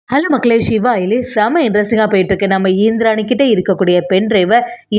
Hello மக்களே! சிவா இல்ல செம இன்ட்ரெஸ்டிங்கா போயிட்டுருக்கு. நம்ம இந்திராணி கிட்ட இருக்கக்கூடிய பென் டிரைவ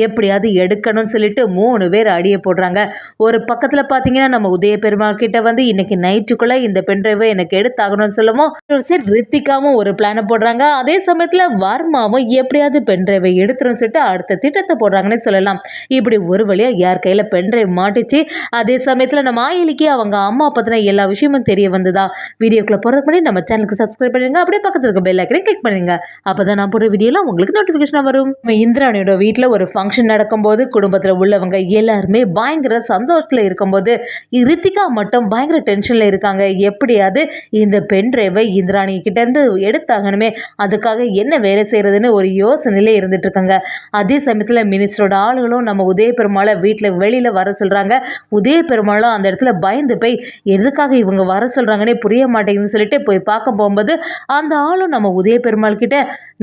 எப்படியாவது எடுக்கணும்னு சொல்லிட்டு 3 பேர் அடிய போடுறாங்க. ஒரு பக்கத்துல பார்த்தீங்கன்னா, நம்ம உதய பெருமாள் கிட்ட வந்து இன்னைக்கு நைட்டுக்குள்ள இந்த பென் டிரைவ எனக்கு எடுத்தாகணும்னு சொல்லவும், ஒரு சைடு ரித்திகாவும் ஒரு பிளான போடுறாங்க. அதே சமயத்துல வர்மாவும் எப்படியாவது பென் டிரைவ எடுத்துருன்னு சொல்லிட்டு அடுத்த திட்டத்த போடுறாங்கன்னே சொல்லலாம். இப்படி ஒரு வழியா யார் கையில பென் டிரைவ் மாட்டுச்சு. அதே சமயத்துல நம்ம ஆயிலிக்கு அவங்க அம்மா பத்தின எல்லா விஷயமும் தெரிய வந்ததா? வீடியோக்குள்ள போறதுக்கு முன்னாடி நம்ம சேனலுக்கு சப்ஸ்கிரைப் பண்ணிருங்க. அப்படியே பக்கத்துல இருக்க பெல் ஐக்கனை கிளிக் பண்ணுங்க. அப்பதான் நான் போடுற வீடியோலாம் உங்களுக்கு நோட்டிபிகேஷனா வரும். நம்ம இந்திராணியோட வீட்ல ஒரு ஃபங்க்ஷன் நடக்கும்போது குடும்பத்துல உள்ளவங்க எல்லாருமே பயங்கர சந்தோஷத்துல இருக்கும்போது ரித்திகா மட்டும் பயங்கர டென்ஷன்ல இருக்காங்க. எப்படியாவது இந்த பென் டிரைவை இந்திராணி கிட்ட இருந்து எடுத்தாகணுமே, அதுக்காக என்ன வேலை செய்யறதுன்னு ஒரு யோசனையில இருந்துட்டு இருக்காங்க. அதே சமயத்துல மினிஸ்டரோட ஆளுகளும் நம்ம உதய பெருமாளை வீட்டுல வெளியில வர சொல்றாங்க. உதய பெருமாளும் அந்த இடத்துல பயந்து போய் எதுக்காக இவங்க வர சொல்றாங்கன்னே புரிய மாட்டேங்குதுன்னு சொல்லிட்டு போய் பார்க்க போகும்போது அந்த ஆளும் நம்ம உதய பெருமாள் கிட்ட,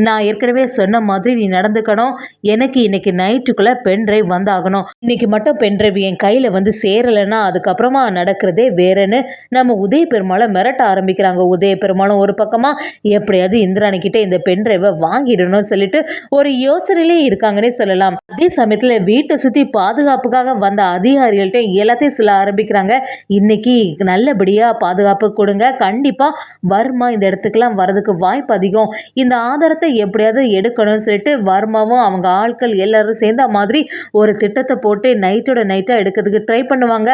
நான் ஏற்கனவே சொன்ன மாதிரி நீ நடந்துக்கணும். எனக்கு இன்னைக்கு நைட்டுக்குள்ள பென் டிரைவ் வந்தாகணும். இன்னைக்கு மட்டும் பென் டிரைவ் என் கையில வந்து சேரலைன்னா அதுக்கப்புறமா நடக்கிறதே வேறன்னு நம்ம உதய பெருமாளை மிரட்ட ஆரம்பிக்கிறாங்க. உதய பெருமாளும் ஒரு பக்கமா எப்படியாவது இந்திராணி கிட்ட இந்த பென் டிரைவை வாங்கிடணும்னு சொல்லிட்டு ஒரு யோசனையிலே இருக்காங்கன்னே சொல்லலாம். அதே சமயத்துல வீட்டை சுத்தி பாதுகாப்புக்காக வந்த அதிகாரிகள்ட்ட எல்லாத்தையும் சொல்ல ஆரம்பிக்கிறாங்க. இன்னைக்கு நல்லபடியா பாதுகாப்பு கொடுங்க. கண்டிப்பா வர்மா இந்த இடத்துக்குலாம் வரதுக்கு வாய்ப்பு அதிகம். இந்த ஆதாரத்தை எப்படியாவது எடுக்கணும்னு சொல்லிட்டு வர்மாவும் அவங்க ஆட்கள் எல்லாரும் சேர்ந்த மாதிரி ஒரு திட்டத்தை போட்டு நைட்டோட நைட்டா எடுக்கிறதுக்கு ட்ரை பண்ணுவாங்க.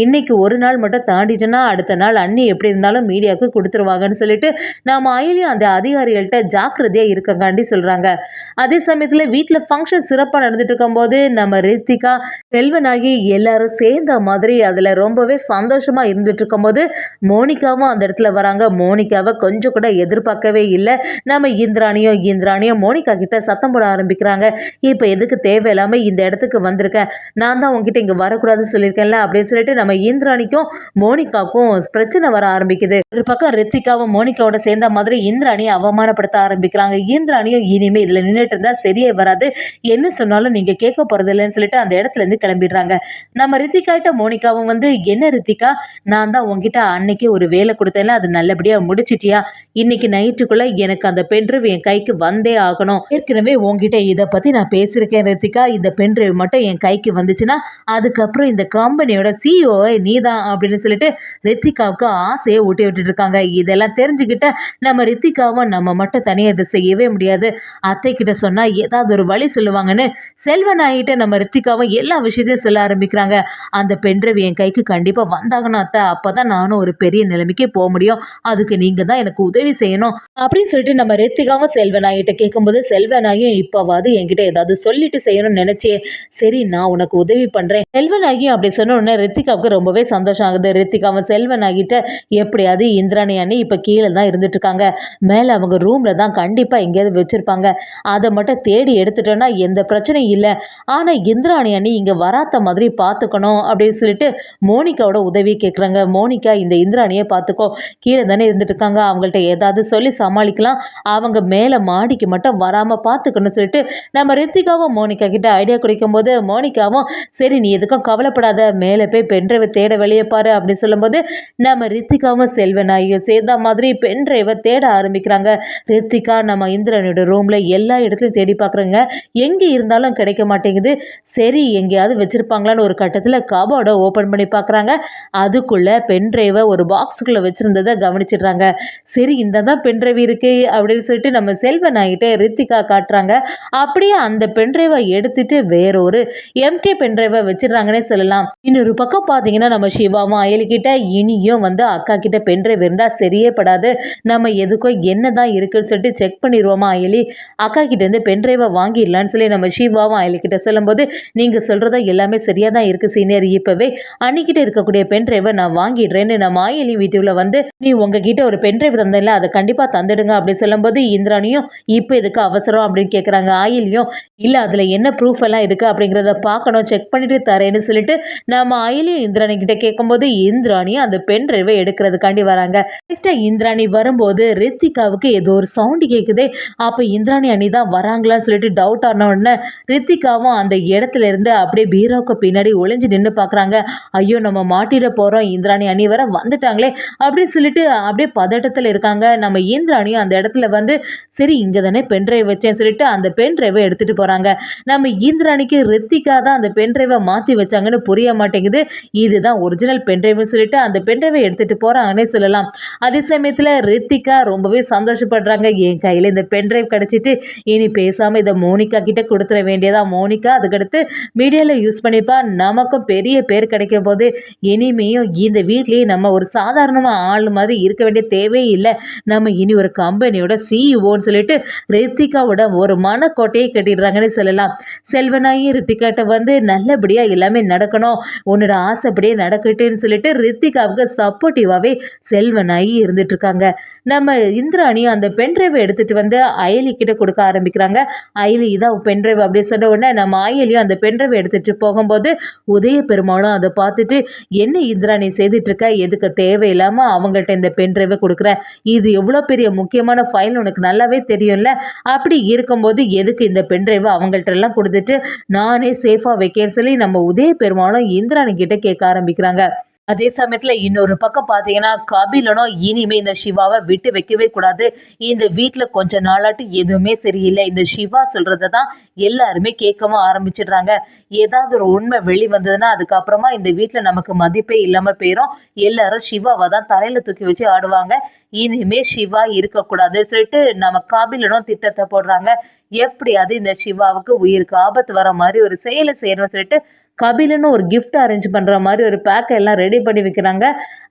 இன்னைக்கு ஒரு நாள் மட்டும் தாண்டிச்சுன்னா அடுத்த நாள் அண்ணி எப்படி இருந்தாலும் மீடியாவுக்கு கொடுத்துருவாங்கன்னு சொல்லிட்டு நாம அயலியும் அந்த அதிகாரிகள்கிட்ட ஜாக்கிரதையா இருக்கங்காண்டி சொல்றாங்க. அதே சமயத்துல வீட்டுல ஃபங்க்ஷன் சிறப்பா நடந்துட்டு இருக்கும்போது நம்ம ரித்திகா செல்வனாகி எல்லாரும் சேர்ந்த மாதிரி அதுல ரொம்பவே சந்தோஷமா இருந்துட்டு இருக்கும்போது மோனிகாவும் அந்த இடத்துல வராங்க. மோனிகாவை கொஞ்சம் கூட எதிர்பார்க்கவே இல்லை. நம்ம இந்திராணியும் மோனிகா கிட்ட சத்தம் போட ஆரம்பிக்கிறாங்க. இப்போ எதுக்கு தேவையில்லாம இந்த இடத்துக்கு வந்திருக்கேன், நான் தான் உங்ககிட்ட இங்க வரக்கூடாதுன்னு சொல்லியிருக்கேன்ல அப்படின்னு சொல்லிட்டு நம்ம இந்திராணிக்கும் மோனிகாவுக்கும் பிரச்சனை வர ஆரம்பிக்குது. ஒரு பக்கம் ரித்திகாவும் மோனிகாவோட சேர்ந்த மாதிரி இந்திராணியை அவமானப்படுத்த ஆரம்பிக்கிறாங்க. இந்திராணியும் இனிமே இதுல நின்றுட்டு இருந்தா சரியே வராது, என்ன சொன்னாலும் நீங்க கேட்க போறது இல்லைன்னு சொல்லிட்டு அந்த இடத்துல இருந்து கிளம்பிடுறாங்க. நம்ம ரித்திகா கிட்ட மோனிகாவும் வந்து, என்ன ரித்திகா, நான் தான் உங்ககிட்ட அன்னைக்கு ஒரு வேலை கொடுத்தேன்ல, அது நல்லபடியா முடிச்சிட்டியா? இன்னைக்கு நைட்டுக்குள்ள எனக்கு அந்த பென்ட்ரைவ் என் கைக்கு வந்தே ஆகணும். ஏற்கனவே உங்ககிட்ட இதை பத்தி நான் பேசியிருக்கேன் ரித்திகா. இந்த பென்ட்ரைவ் மட்டும் என் கைக்கு வந்துச்சுன்னா அதுக்கப்புறம் இந்த கம்பெனியோட சிஇஓ நீதான் அப்படின்னு சொல்லிட்டு ரித்திகாவுக்கு ஆசையை ஊட்டி விட்டுட்டு இருக்காங்க. இதெல்லாம் தெரிஞ்சுக்கிட்ட நம்ம ரித்திகாவும் நம்ம மட்டும் தனியாக இதை செய்யவே முடியாது, அத்தை கிட்ட சொன்னா ஏதாவது ஒரு வழி சொல்லுவாங்கன்னு செல்வனாயிட்ட நம்ம ரித்திகாவும் எல்லா விஷயத்தையும் சொல்ல ஆரம்பிக்கிறாங்க. அந்த பென்ட்ரைவ் என் கைக்கு கண்டிப்பா வந்தாகணும் அத்தை, அப்பதான் நானும் ஒரு பெரிய நிலைமைக்கு போக முடியும், அதுக்கு நீங்க தான் எனக்கு உதவி செய்யணும் அப்படின்னு சொல்லிட்டு நம்ம ரித்திகாவும் செல்வனாயிட்ட கேட்கும்போது செல்வனாயும் இப்பவாது என்கிட்ட ஏதாவது சொல்லிட்டு செய்யணும்னு நினைச்சே, சரி நான் உனக்கு உதவி பண்றேன். செல்வனாகியும் அப்படி சொன்ன உடனே ரித்திகாவுக்கு ரொம்பவே சந்தோஷம் ஆகுது. ரித்திகாவும் செல்வனாகிட்ட எப்படியாவது இந்திராணி அண்ணி இப்ப கீழே தான் இருந்துட்டு இருக்காங்க, மேல அவங்க ரூம்ல தான் கண்டிப்பா எங்கேயாவது வச்சிருப்பாங்க, அதை மட்டும் தேடி எடுத்துட்டோம்னா எந்த பிரச்சனையும் இல்லை. ஆனா இந்திராணி அண்ணி இங்க வராத மாதிரி பாத்துக்கணும் அப்படின்னு சொல்லிட்டு மோனிகாவோட உதவி கேட்குறாங்க. மோனிகா இந்த இந்திராணியை பார்த்துக்கோ, கீழே தானே இருந்துட்டு இருக்காங்க, அவங்கள்ட்ட ஏதாவது சொல்லி சமாளிக்கலாம், அவங்க மேலே மாடிக்கு மட்டும் வராமல் பார்த்துக்கணும்னு சொல்லிட்டு நம்ம ரித்திகாவும் மோனிகா கிட்ட ஐடியா குடிக்கும் போது மோனிகாவும் சரி நீ எதுக்கும் கவலைப்படாத, மேலே போய் பென்ட்ரைவை தேட வெளியே பாரு அப்படின்னு சொல்லும்போது நம்ம ரித்திகாவும் செல்வனாயும் சேர்ந்த மாதிரி பென்ட்ரைவை தேட ஆரம்பிக்கிறாங்க. ரித்திகா நம்ம இந்திரனோட ரூம்ல எல்லா இடத்துலையும் தேடி பார்க்குறேங்க, எங்கே இருந்தாலும் கிடைக்க மாட்டேங்குது, சரி எங்கேயாவது வச்சிருப்பாங்களான்னு ஒரு கட்டத்தில் கபோர்டை ஓப்பன் பண்ணி பார்க்குறாங்க. அதுக்குள்ள பென்ட்ரைவை ஒரு பாக்ஸுக்குள்ளே வச்சிருந்ததை கவனிச்சிடுறாங்க. சரி இந்த தான் பென்ட்ரைவ் இருக்கு அப்படின்னு சொல்லிட்டு நம்ம செல்வன் ஆகிட்டு ரித்திகா காட்டுறாங்க. அப்படியே அந்த பென்ட்ரைவை எடுத்துட்டு வேற ஒரு எம்டி பென்ட்ரைவை வச்சிடறாங்கன்னே சொல்லலாம். இன்னொரு பக்கம் பார்த்தீங்கன்னா நம்ம சிவாவும் அயலிக்கிட்ட இனியும் வந்து அக்கா கிட்ட பென்ட்ரைவ் இருந்தால் சரியே படாது, நம்ம எதுக்கோ என்னதான் இருக்குன்னு சொல்லிட்டு செக் பண்ணிடுவோமா அயலி, அக்கா கிட்ட இருந்து பென்ட்ரைவை வாங்கிடலான்னு சொல்லி நம்ம சிவாவும் அயலிக்கிட்ட சொல்லும்போது நீங்க சொல்றதா எல்லாமே சரியா தான் இருக்கு சீனியர், இப்பவே அன்னிக்கிட்ட இருக்கக்கூடிய பென்ட்ரைவை நான் வாங்கிடுறேன்னு நம்ம அயலி வீட்டுல வந்து நீ உங்ககிட்ட ஒரு பென்ட்ரைவ் தந்தேன்ல அதை கண்டிப்பா தந்துடுங்க அப்படின்னு சொல்லும்போது இந்திராணியும் இப்போ எதுக்கு அவசரம் அப்படின்னு கேட்குறாங்க. ஆயிலியும் இல்லை அதில் என்ன ப்ரூஃப் எல்லாம் இருக்குது அப்படிங்கிறத பார்க்கணும், செக் பண்ணிட்டு தரேன்னு சொல்லிட்டு நம்ம ஆயிலியும் இந்திராணி கிட்ட கேட்கும்போது இந்திராணியும் அந்த பென் டிரைவை எடுக்கிறதுக்காண்டி வராங்க. கரெக்டாக இந்திராணி வரும்போது ரித்திகாவுக்கு ஏதோ ஒரு சவுண்டு கேட்குதே, அப்போ இந்திராணி அண்ணி தான் வராங்களான்னு சொல்லிட்டு டவுட் ஆன உடனே ரித்திகாவும் அந்த இடத்துல இருந்து அப்படியே பீரோவுக்கு பின்னாடி ஒளிஞ்சு நின்று பார்க்குறாங்க. ஐயோ நம்ம மாட்டிட போகிறோம், இந்திராணி அண்ணி வர வந்துட்டாங்களே அப்படின்னு சொல்லிட்டு அப்படியே பதட்டத்தில் இருக்காங்க. நம்ம இந்திராணி இந்திராணியும் அந்த இடத்துல வந்து சரி இங்கே தானே பென்ட்ரைவ் வச்சேன்னு சொல்லிட்டு அந்த பென்ட்ரைவை எடுத்துகிட்டு போகிறாங்க. நம்ம இந்திராணிக்கு ரித்திகா தான் அந்த பென்ட்ரைவை மாற்றி வச்சாங்கன்னு புரிய மாட்டேங்குது. இதுதான் ஒரிஜினல் பென்ட்ரைவ்னு சொல்லிட்டு அந்த பென்ட்ரைவை எடுத்துகிட்டு போகிறாங்கன்னே சொல்லலாம். அதே சமயத்தில் ரித்திகா ரொம்பவே சந்தோஷப்படுறாங்க. என் கையில் இந்த பென்ட்ரைவ் கிடச்சிட்டு இனி பேசாமல் இதை மோனிகா கிட்ட கொடுத்துட வேண்டியதா. மோனிகா அதுக்கடுத்து மீடியாவில் யூஸ் பண்ணிப்பா. நமக்கும் பெரிய பேர் கிடைக்க போது இனிமேயும் இந்த வீட்லேயே நம்ம ஒரு சாதாரணமாக ஆள் மாதிரி இருக்க வேண்டிய தேவையே இல்லை. நம்ம இனி ஒரு கம்பெனியோட சிஇஓன்னு சொல்லிட்டு ரித்திகாவோட ஒரு மனக்கோட்டையை கட்டிடுறாங்கன்னு சொல்லலாம். செல்வனாயி ரித்திகாட்ட வந்து நல்லபடியாக எல்லாமே நடக்கணும், உன்னோட ஆசைப்படியே நடக்கட்டுன்னு சொல்லிட்டு ரித்திகாவுக்கு சப்போர்ட்டிவாகவே செல்வனாயி இருந்துட்டு இருக்காங்க. நம்ம இந்திராணி அந்த பென்ட்ரைவை எடுத்துட்டு வந்து அயலி கிட்ட கொடுக்க ஆரம்பிக்கிறாங்க. அயலி இதான் பென்ட்ரைவ் அப்படின்னு சொன்ன உடனே நம்ம அயலியும் அந்த பென்ட்ரைவை எடுத்துட்டு போகும்போது உதய பெருமாளும் அதை பார்த்துட்டு என்ன இந்திராணி செய்துட்டு இருக்க, எதுக்கு தேவையில்லாம அவங்கள்ட்ட இந்த பென்ட்ரைவை கொடுக்குற, இது எவ்வளோ பெரிய முக்கியமான ஃபைல் உனக்கு நல்லாவே தெரியும்ல, அப்படி இருக்கும்போது எதுக்கு இந்த பென்ட்ரைவை அவங்கள்ட்ட எல்லாம் கொடுத்துட்டு நானே சேஃபாக வைக்கேன்னு சொல்லி நம்ம உதய பெருமாளும் இந்திராணி கிட்ட கேட்க ஆரம்பிக்கிறாங்க. அதே சமயத்துல இன்னொரு பக்கம் பாத்தீங்கன்னா கபிலனும் இனிமே இந்த சிவாவை விட்டு வைக்கவே கூடாது. இந்த வீட்டுல கொஞ்ச நாளாட்டு எதுவுமே சரியில்லை. இந்த சிவா சொல்றதான் எல்லாருமே கேட்கவும் ஆரம்பிச்சிடுறாங்க. ஏதாவது ஒரு உண்மை வெளி வந்ததுன்னா அதுக்கப்புறமா இந்த வீட்டுல நமக்கு மதிப்பே இல்லாம போயிரும். எல்லாரும் சிவாவை தான் தலையில தூக்கி வச்சு ஆடுவாங்க. இனிமே சிவா இருக்கக்கூடாது சொல்லிட்டு நம்ம கபிலனும் திட்டத்தை போடுறாங்க. எப்படியாவது இந்த சிவாவுக்கு உயிருக்கு ஆபத்து வர மாதிரி ஒரு செயலை செய்யணும்னு சொல்லிட்டு கபிலன்னு ஒரு கிஃப்ட் அரேஞ்ச் பண்ணுற மாதிரி ஒரு பேக்கை எல்லாம் ரெடி பண்ணி வைக்கிறாங்க.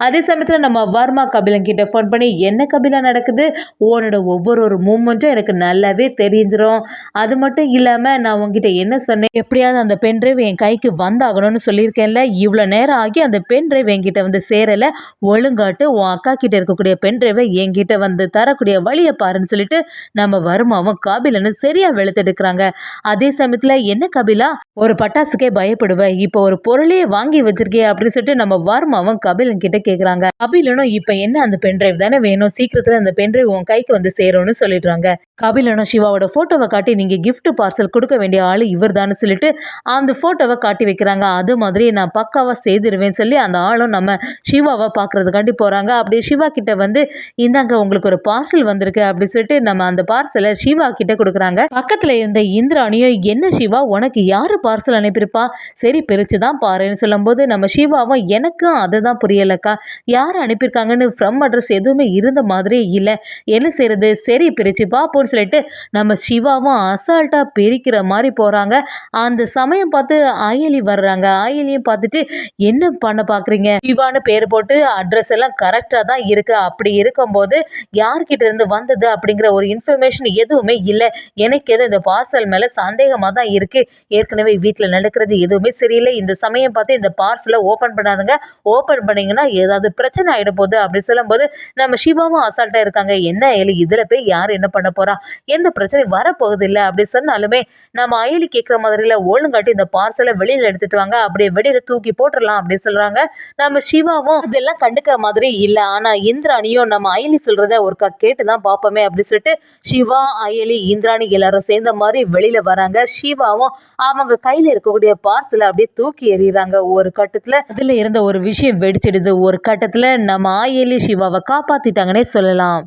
அதே சமயத்தில் நம்ம வர்மா கபிலன் கிட்ட ஃபோன் பண்ணி என்ன கபிலா நடக்குது, உன்னோட ஒவ்வொரு மூமெண்ட்டும் எனக்கு நல்லாவே தெரிஞ்சிடும். அது மட்டும் இல்லாமல் நான் உங்ககிட்ட என்ன சொன்னேன், எப்படியாவது அந்த பென் டிரைவ் என் கைக்கு வந்தாகணும்னு சொல்லியிருக்கேன்ல, இவ்வளோ நேரம் ஆகி அந்த பென் டிரைவ் என்கிட்ட வந்து சேரலை, ஒழுங்காட்டு உன் அக்கா கிட்ட இருக்கக்கூடிய பென் டிரைவை என்கிட்ட வந்து தரக்கூடிய வழியை பாருன்னு சொல்லிட்டு நம்ம வர்மாவும் கபிலன்னு சரியா வெளுத்தெடுக்கிறாங்க. அதே சமயத்தில் என்ன கபிலா ஒரு பட்டாசுக்கே பயப்படுவேன், இப்போ ஒரு பொருளையே வாங்கி வச்சிருக்கே அப்படின்னு சொல்லிட்டு நம்ம வர்மாவும் கபிலன் கிட்ட கேக்குறாங்க. கபிலனும் இப்ப என்ன அந்த பென்ட்ரைவ் தானே வேணும், சீக்கிரத்துல அந்த பென்ட்ரைவ் உன் கைக்கு வந்து சேரும்னு சொல்லிடுறாங்க. கபிலனும் சிவாவோட போட்டோவை காட்டி நீங்க கிஃப்ட் பார்சல் கொடுக்க வேண்டிய ஆளு இவர் தான் சொல்லிட்டு அந்த போட்டோவை காட்டி வைக்கிறாங்க. அது மாதிரி நான் பக்காவா செய்திருவேன்னு சொல்லி அந்த ஆளும் நம்ம சிவாவை பாக்குறதுக்காண்டி போறாங்க. அப்படியே சிவா கிட்ட வந்து இந்தாங்க உங்களுக்கு ஒரு பார்சல் வந்திருக்கு அப்படின்னு சொல்லிட்டு நம்ம அந்த பார்சலை சிவா கிட்ட கொடுக்குறாங்க. பக்கத்துல இருந்த இந்திராணியும் என்ன சிவா உனக்கு யாரு பார்சல் அனுப்பியிருப்பா, சரி பிரிச்சு தான் பாருன்னு சொல்லும்போது நம்ம சிவாவும் எனக்கும் அதுதான் புரியலக்கா, யார் அனுப்பியிருக்காங்கன்னு ஃப்ரம் அட்ரஸ் எதுவுமே இருந்த மாதிரியே இல்லை, என்ன செய்யறது, சரி பிரிச்சு பார்ப்போம்னு சொல்லிட்டு நம்ம சிவாவும் அசால்ட்டா பிரிக்கிற மாதிரி போறாங்க. அந்த சமயம் பார்த்து அயலி வர்றாங்க. அயலியும் பார்த்துட்டு என்ன பண்ண பாக்குறீங்க, சிவான்னு பேர் போட்டு அட்ரஸ் எல்லாம் கரெக்டா தான் இருக்கு, அப்படி இருக்கும்போது யார்கிட்ட இருந்து வந்தது அப்படிங்கிற ஒரு இன்ஃபர்மேஷன் எதுவுமே இல்லை, எனக்கு எதுவும் இந்த பார்சல் மேல சந்தேகமா தான் இருக்கு, ஏற்கனவே வீட்டில் நடக்கிறது எதுவுமே சரியில்லை, இந்த சமயம் பார்த்து இந்த பார்சலை ஓப்பன் பண்ணாதுங்க, ஓப்பன் பண்ணீங்கன்னா ஏதாவது பிரச்சனை ஆயிட போகுது அப்படி சொல்லும்போது நம்ம சிவாவும் அசால்ட்டா இருக்காங்க. என்ன அயலி இதுல போய் யார் என்ன பண்ண போறா, எந்த பிரச்சனை வரப்போகுது இல்லை அப்படி சொன்னாலுமே நம்ம அயலி கேட்குற மாதிரில ஒழுங்காட்டி இந்த பார்சலை வெளியில எடுத்துட்டு வாங்க, அப்படியே வெளியில தூக்கி போட்டுடலாம் அப்படி சொல்றாங்க. நம்ம சிவாவும் இதெல்லாம் கண்டுக்கிற மாதிரி இல்லை, ஆனா இந்திராணியும் நம்ம அயலி சொல்றத ஒருக்கா கேட்டுதான் பார்ப்போமே அப்படி சொல்லிட்டு சிவா அயலி இந்திராணி எல்லாரும் சேர்ந்த மாதிரி வெளியில வராங்க. சிவாவும் அவங்க கையில இருக்கக்கூடிய பார்சலை அப்படியே தூக்கி எறிகிறாங்க. ஒரு கட்டத்துல அதுல இருந்த ஒரு விஷயம் வெடிச்சிடுது. ஒரு கட்டத்துல நம்ம அயலி சிவாவை காப்பாத்திட்டாங்கன்னே சொல்லலாம்.